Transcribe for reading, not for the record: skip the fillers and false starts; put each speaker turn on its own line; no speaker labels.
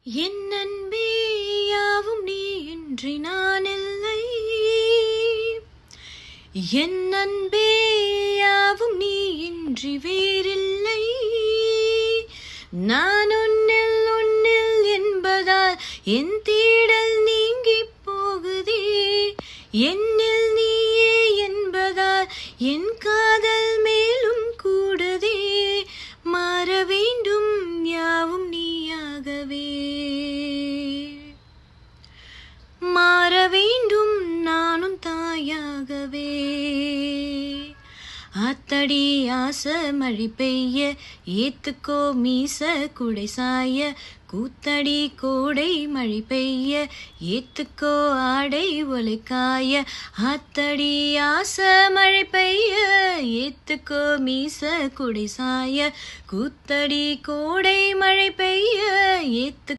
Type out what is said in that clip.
என் அன்பே யாவும் நீ இன்றி நான் இல்லை. என் அன்பே யாவும் நீ இன்றி வேறில்லை. நான் உன்னில் என்பதால் என் தேடல் நீங்கி போகுதே. என்னில் நீயே என்பதால் என் காதல் மேலும் கூடுதே. மாற வேண்டும் யாவும் நீயாகவே. மாற வேண்டும் நானும் தாயாகவே. ஆத்தடி ஆச மழை பெய்ய ஏத்துக்கோ மீச குடை சாய. கூத்தடி கோடை மழை பெய்ய ஏத்துக்கோ ஆடை ஒலைக்காய. ஆத்தடி ஆச மழை பெய்ய ஏத்துக்கோ மீச குடை சாய. கூத்தடி கோடை மழை பெய்ய ஏத்து